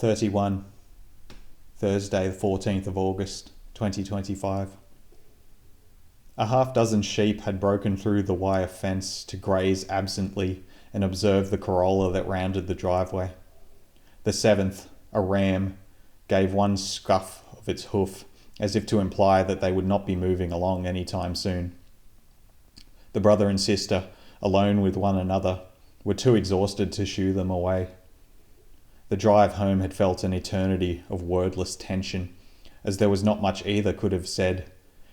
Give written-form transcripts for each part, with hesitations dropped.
31. Thursday, the 14th of August, 2025. A half-dozen sheep had broken through the wire fence to graze absently and observe the corolla that rounded the driveway. The seventh, a ram, gave one scuff of its hoof, as if to imply that they would not be moving along any time soon. The brother and sister, alone with one another, were too exhausted to shoo them away. The drive home had felt an eternity of wordless tension, as there was not much either could have said,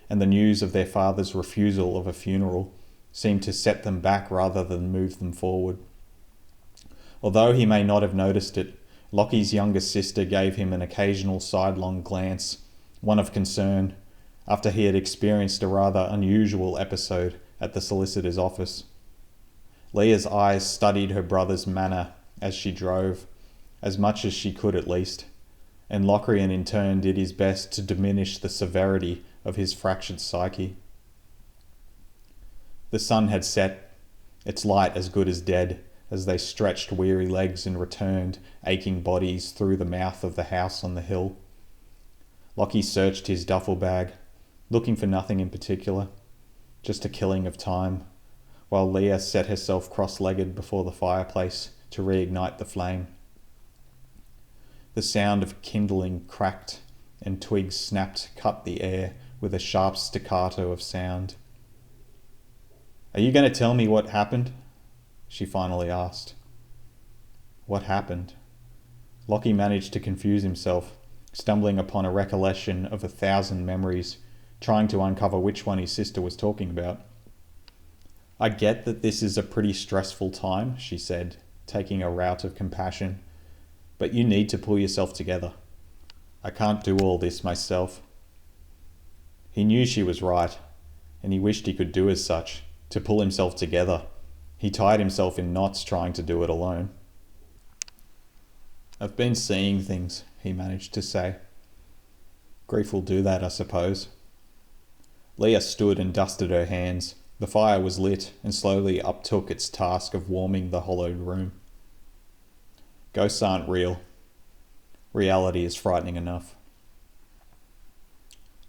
and the news of their father's refusal of a funeral seemed to set them back rather than move them forward. Although he may not have noticed it, Lockie's younger sister gave him an occasional sidelong glance, one of concern, after he had experienced a rather unusual episode at the solicitor's office. Leah's eyes studied her brother's manner as she drove, as much as she could at least, and Locrian in turn did his best to diminish the severity of his fractured psyche. The sun had set, its light as good as dead, as they stretched weary legs and returned aching bodies through the mouth of the house on the hill. Lockie searched his duffel bag, looking for nothing in particular, just a killing of time, while Leah set herself cross-legged before the fireplace to reignite the flame. The sound of kindling cracked and twigs snapped cut the air with a sharp staccato of sound. "Are you going to tell me what happened?" she finally asked. What happened? Lockie managed to confuse himself, stumbling upon a recollection of 1,000 memories, trying to uncover which one his sister was talking about. "I get that this is a pretty stressful time," she said, taking a rout of compassion, "but you need to pull yourself together. I can't do all this myself." He knew she was right, and he wished he could do as such, to pull himself together. He tied himself in knots trying to do it alone. "I've been seeing things," he managed to say. "Grief will do that, I suppose." Leah stood and dusted her hands. The fire was lit and slowly uptook its task of warming the hollowed room. "Ghosts aren't real. Reality is frightening enough."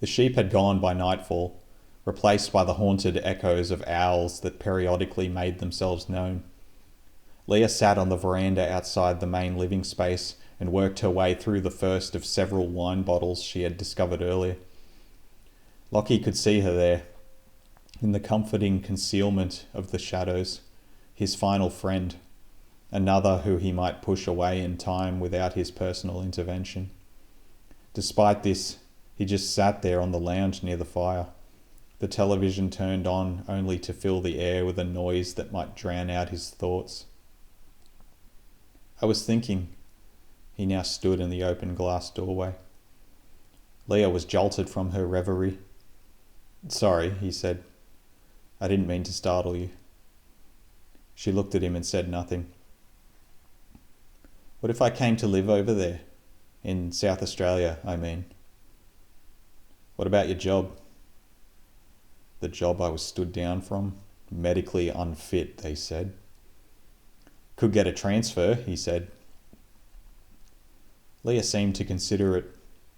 The sheep had gone by nightfall, replaced by the haunted echoes of owls that periodically made themselves known. Leah sat on the veranda outside the main living space and worked her way through the first of several wine bottles she had discovered earlier. Lockie could see her there, in the comforting concealment of the shadows, his final friend, another who he might push away in time without his personal intervention. Despite this, he just sat there on the lounge near the fire, the television turned on only to fill the air with a noise that might drown out his thoughts. "I was thinking." He now stood in the open glass doorway. Leah was jolted from her reverie. "Sorry," he said. "I didn't mean to startle you." She looked at him and said nothing. "What if I came to live over there? In South Australia, I mean." "What about your job?" "The job I was stood down from? Medically unfit, they said." "Could get a transfer," he said. Leah seemed to consider it,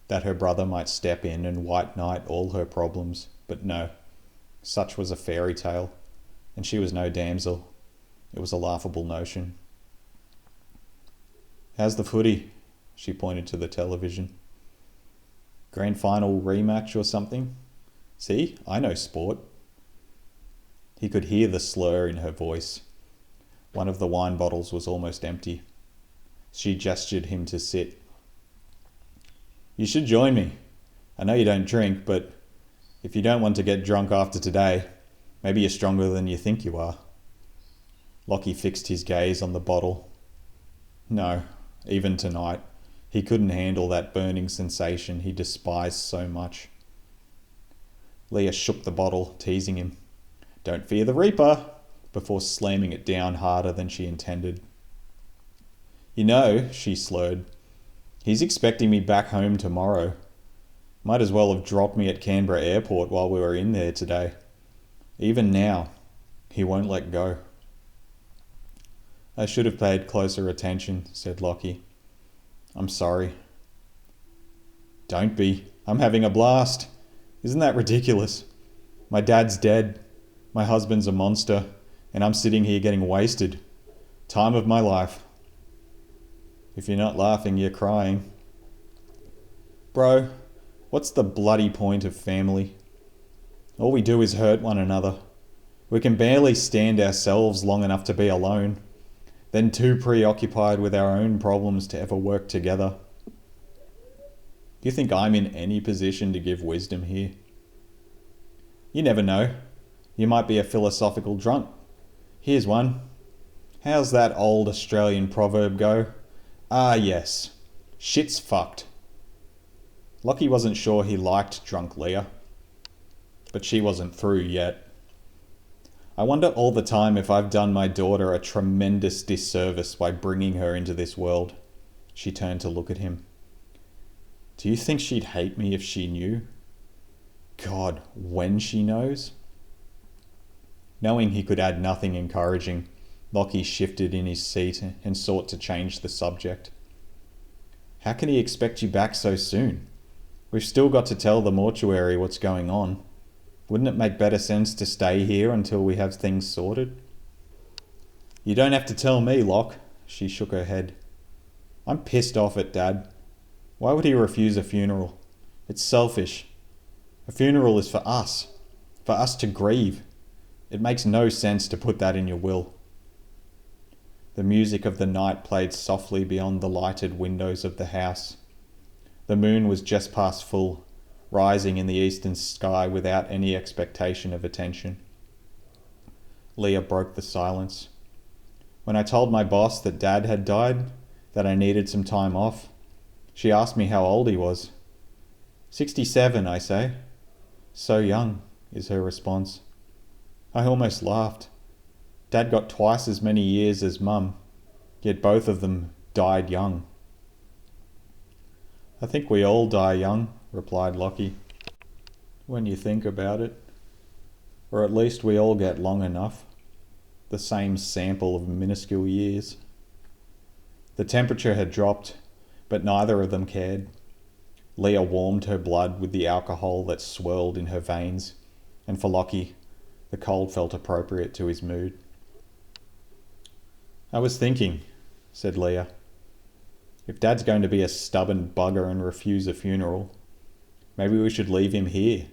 that her brother might step in and white knight all her problems, but no. Such was a fairy tale, and she was no damsel. It was a laughable notion. "How's the footy?" She pointed to the television. "Grand final rematch or something? See, I know sport." He could hear the slur in her voice. One of the wine bottles was almost empty. She gestured him to sit. "You should join me. I know you don't drink, but if you don't want to get drunk after today, maybe you're stronger than you think you are." Lockie fixed his gaze on the bottle. No, even tonight, he couldn't handle that burning sensation he despised so much. Leah shook the bottle, teasing him. "Don't fear the Reaper," before slamming it down harder than she intended. "You know," she slurred, "he's expecting me back home tomorrow. Might as well have dropped me at Canberra Airport while we were in there today. Even now, he won't let go." "I should have paid closer attention," said Lockie. I'm sorry. Don't be. I'm having a blast. Isn't that ridiculous? My dad's dead. My husband's a monster. And I'm sitting here getting wasted. Time of my life. If you're not laughing, you're crying. Bro, what's the bloody point of family? All we do is hurt one another. We can barely stand ourselves long enough to be alone, then too preoccupied with our own problems to ever work together. Do you think I'm in any position to give wisdom here? You never know. You might be a philosophical drunk. Here's one. How's that old Australian proverb go? Ah, yes. Shit's fucked. Lockie wasn't sure he liked drunk Leah, but she wasn't through yet. I wonder all the time if I've done my daughter a tremendous disservice by bringing her into this world. She turned to look at him. Do you think she'd hate me if she knew? God, when she knows? Knowing he could add nothing encouraging, Lockie shifted in his seat and sought to change the subject. How can he expect you back so soon? We've still got to tell the mortuary what's going on. Wouldn't it make better sense to stay here until we have things sorted? You don't have to tell me, Locke. She shook her head. I'm pissed off at Dad. Why would he refuse a funeral? It's selfish. A funeral is for us to grieve. It makes no sense to put that in your will. The music of the night played softly beyond the lighted windows of the house. The moon was just past full, rising in the eastern sky without any expectation of attention. Leah broke the silence. When I told my boss that Dad had died, that I needed some time off, she asked me how old he was. 67, I say. So young, is her response. I almost laughed. Dad got twice as many years as Mum, yet both of them died young. I think we all die young, replied Lockie, when you think about it. Or at least we all get long enough. The same sample of minuscule years. The temperature had dropped, but neither of them cared. Leah warmed her blood with the alcohol that swirled in her veins, and for Lockie, the cold felt appropriate to his mood. I was thinking, said Leah, if Dad's going to be a stubborn bugger and refuse a funeral, maybe we should leave him here,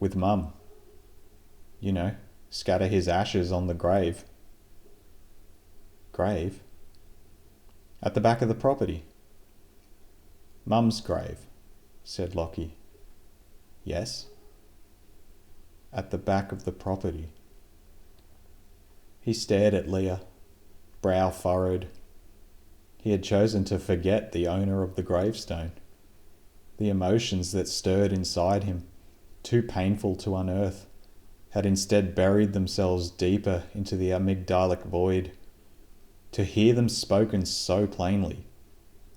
with Mum. You know, scatter his ashes on the grave. Grave? At the back of the property. Mum's grave, said Lockie. Yes? At the back of the property. He stared at Leah, brow furrowed. He had chosen to forget the owner of the gravestone. The emotions that stirred inside him, too painful to unearth, had instead buried themselves deeper into the amygdalic void. To hear them spoken so plainly,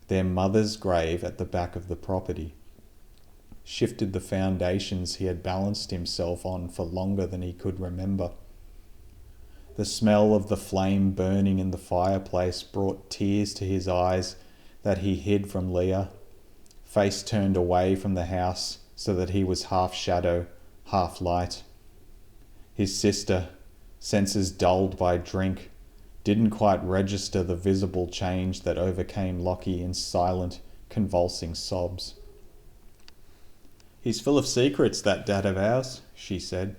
their mother's grave at the back of the property, shifted the foundations he had balanced himself on for longer than he could remember. The smell of the flame burning in the fireplace brought tears to his eyes that he hid from Leah, face turned away from the house so that he was half shadow, half light. His sister, senses dulled by drink, didn't quite register the visible change that overcame Lockie in silent, convulsing sobs. He's full of secrets, that Dad of ours, she said.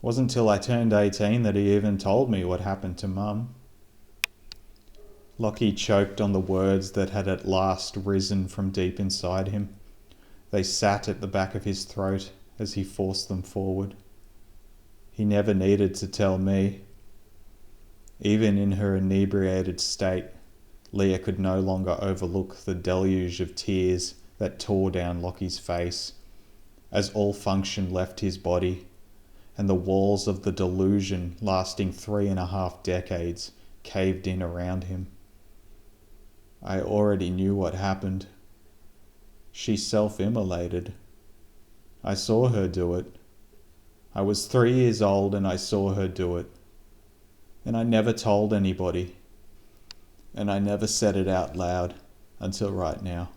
Wasn't till I turned 18 that he even told me what happened to Mum. Lockie choked on the words that had at last risen from deep inside him. They sat at the back of his throat as he forced them forward. He never needed to tell me. Even in her inebriated state, Leah could no longer overlook the deluge of tears that tore down Lockie's face, as all function left his body, and the walls of the delusion lasting 3.5 decades caved in around him. I already knew what happened. She self-immolated. I saw her do it. I was 3 years old and I saw her do it. And I never told anybody. And I never said it out loud until right now.